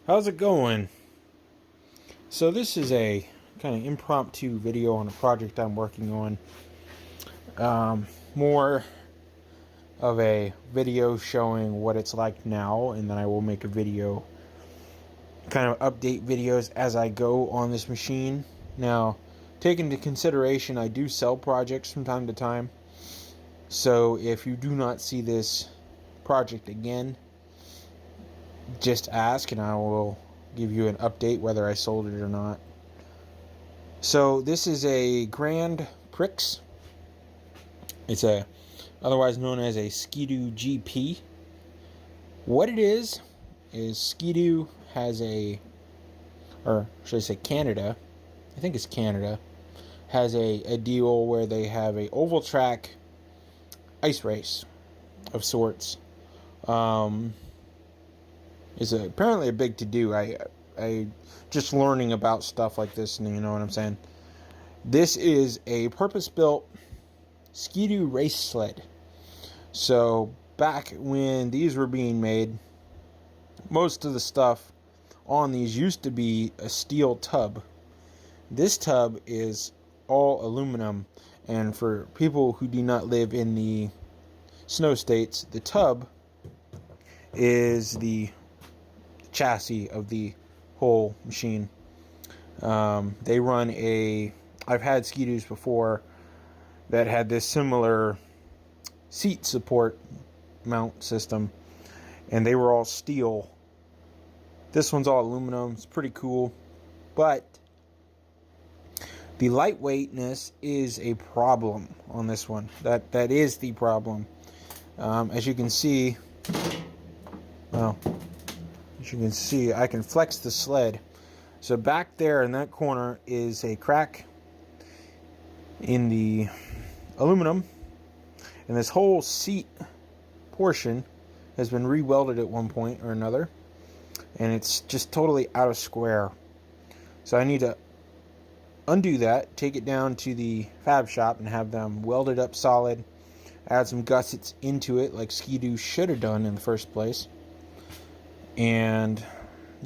How's it going? So this is a kind of impromptu video on a project I'm working on. More of a video showing what it's like now, and then I will make a video, kind of update videos as I go on this machine. Now, take into consideration I do sell projects from time to time. So if you do not see this project again, just ask and I will give you an update whether I sold it or not. So this is a Grand Prix. It's a otherwise known as a Ski-Doo GP. What it is Ski-Doo has or should I say Canada? I think it's Canada has a deal where they have a oval track ice race of sorts. Is apparently a big to do. I just learning about stuff like this, and you know what I'm saying. This is a purpose-built Ski-Doo race sled. So back when these were being made, most of the stuff on these used to be a steel tub. This tub is all aluminum, and for people who do not live in the snow states, the tub is the chassis of the whole machine. They run I've had Ski-Doos before that had this similar seat support mount system, and they were all steel. This one's all aluminum. It's pretty cool, but the lightweightness is a problem on this one. That is the problem. As you can see, well, as you can see, I can flex the sled. So back there in that corner is a crack in the aluminum, and this whole seat portion has been re-welded at one point or another, and it's just totally out of square. So I need to undo that, take it down to the fab shop and have them weld it up solid, add some gussets into it like Ski-Doo should have done in the first place, and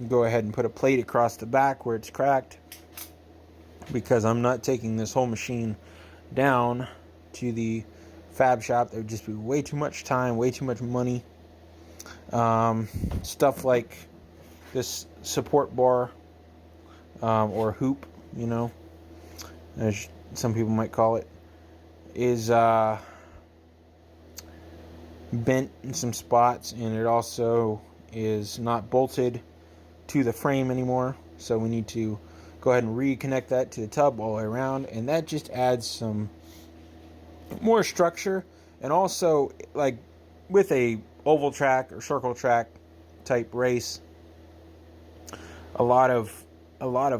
go ahead and put a plate across the back where it's cracked, because I'm not taking this whole machine down to the fab shop. That would just be way too much time, way too much money. Stuff like this support bar, or hoop, as some people might call it, is bent in some spots, and it also is not bolted to the frame anymore, so we need to go ahead and reconnect that to the tub all the way around, and that just adds some more structure. And also, like with a oval track or circle track type race, a lot of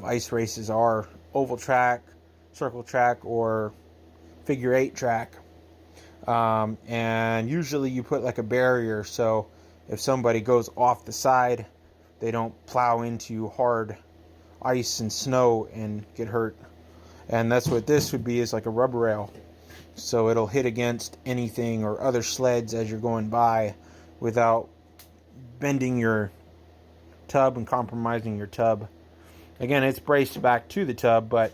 ice races are oval track, circle track, or figure eight track, and usually you put like a barrier, so if somebody goes off the side, they don't plow into hard ice and snow and get hurt. And that's what this would be, is like a rubber rail. So it'll hit against anything or other sleds as you're going by without bending your tub and compromising your tub. Again, it's braced back to the tub, but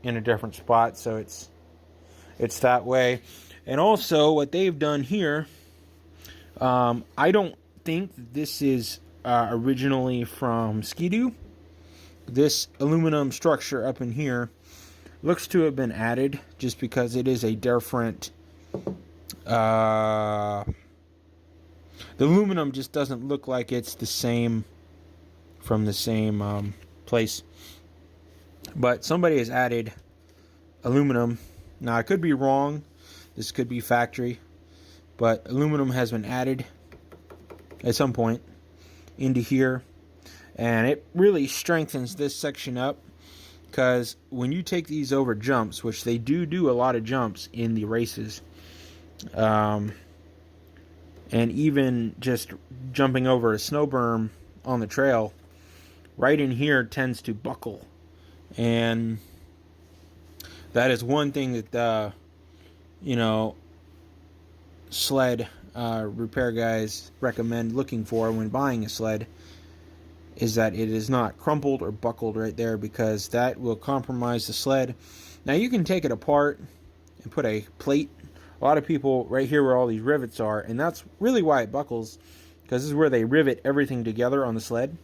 in a different spot, so it's that way. And also, what they've done here, I don't think that this is originally from Ski-Doo. This aluminum structure up in here looks to have been added just because it is a different. The aluminum just doesn't look like it's the same from the same place. But somebody has added aluminum. Now, I could be wrong. This could be factory. But aluminum has been added at some point into here. And it really strengthens this section up, because when you take these over jumps, which they do a lot of jumps in the races, and even just jumping over a snow berm on the trail, right in here tends to buckle. And that is one thing that sled repair guys recommend looking for when buying a sled, is that it is not crumpled or buckled right there, because that will compromise the sled. Now you can take it apart and put a plate. A lot of people right here where all these rivets are, and that's really why it buckles, because this is where they rivet everything together on the sled.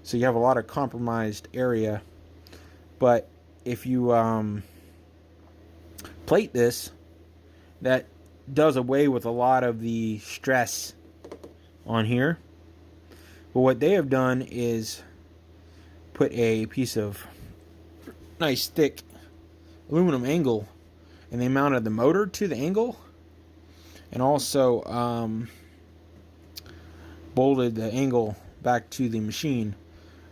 So you have a lot of compromised area. But if you plate this, that does away with a lot of the stress on here. But what they have done is put a piece of nice thick aluminum angle, and they mounted the motor to the angle, and also bolted the angle back to the machine,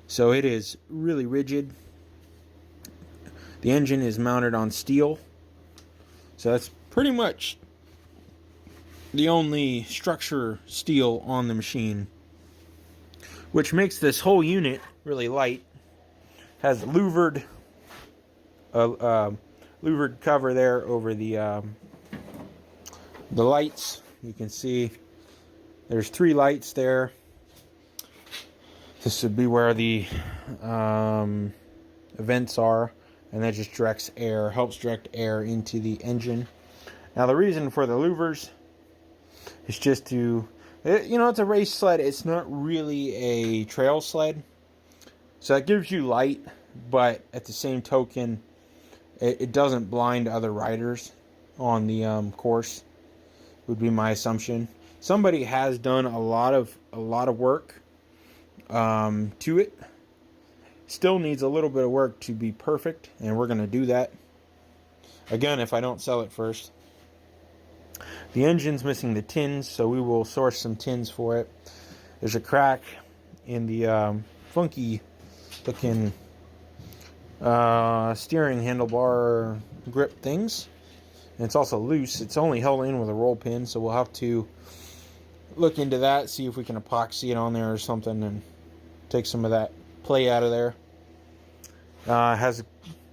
so it is really rigid. The engine is mounted on steel, so that's pretty much the only structure steel on the machine, which makes this whole unit really light. Has louvered louvered cover there over the lights. You can see there's 3 lights there. This would be where the vents are, and that just directs air, helps direct air into the engine. Now the reason for the louvers is just to, you know, it's a race sled. It's not really a trail sled, so it gives you light, but at the same token, it doesn't blind other riders on the course, would be my assumption. Somebody has done a lot of work to it. Still needs a little bit of work to be perfect, and we're going to do that. Again, if I don't sell it first. The engine's missing the tins, so we will source some tins for it. There's a crack in the funky looking steering handlebar grip things, and it's also loose. It's only held in with a roll pin, so we'll have to look into that, see if we can epoxy it on there or something and take some of that play out of there. It has a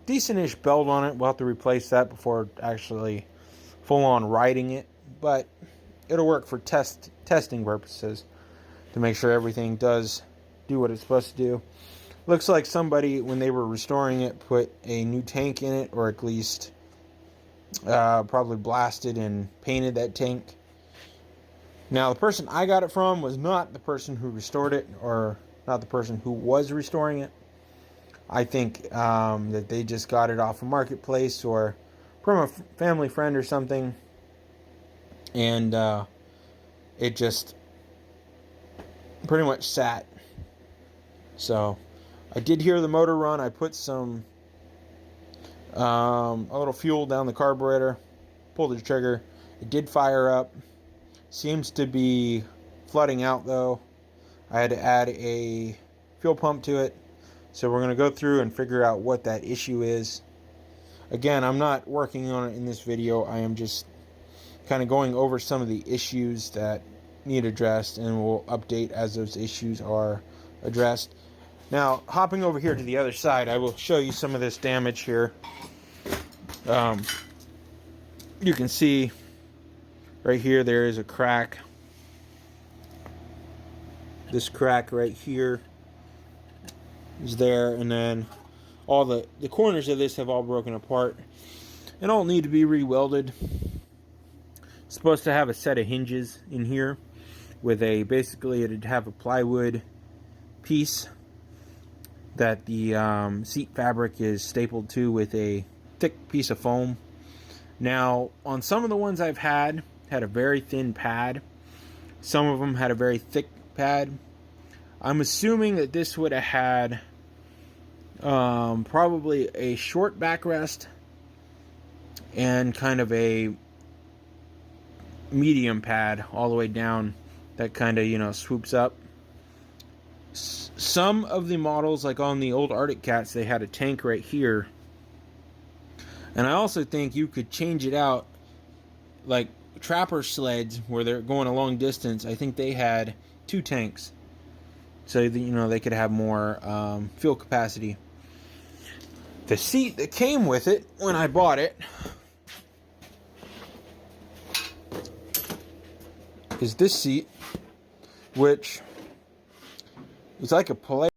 decent-ish belt on it. We'll have to replace that before actually full-on riding it, but it'll work for testing purposes to make sure everything does do what it's supposed to do. Looks like somebody, when they were restoring it, put a new tank in it, or at least probably blasted and painted that tank. Now, the person I got it from was not the person who restored it, or not the person who was restoring it. I think that they just got it off a marketplace or from a family friend or something, and it just pretty much sat. So I did hear the motor run. I put some a little fuel down the carburetor, pulled the trigger. It did fire up. Seems to be flooding out though. I had to add a fuel pump to it. So we're going to go through and figure out what that issue is. Again, I'm not working on it in this video. I am just kind of going over some of the issues that need addressed, and we'll update as those issues are addressed. Now, hopping over here to the other side, I will show you some of this damage here. You can see right here there is a crack. This crack right here is there, and then all the corners of this have all broken apart and all need to be re-welded. It's supposed to have a set of hinges in here with basically it'd have a plywood piece that the seat fabric is stapled to with a thick piece of foam. Now, on some of the ones I've had a very thin pad. Some of them had a very thick pad. I'm assuming that this would have had probably a short backrest and kind of a medium pad all the way down that kind of, you know, swoops up. Some of the models, like on the old Arctic Cats, they had a tank right here. And I also think you could change it out, like trapper sleds where they're going a long distance. I think they had 2 tanks, so that, you know, they could have more fuel capacity. The seat that came with it when I bought it is this seat, which is like a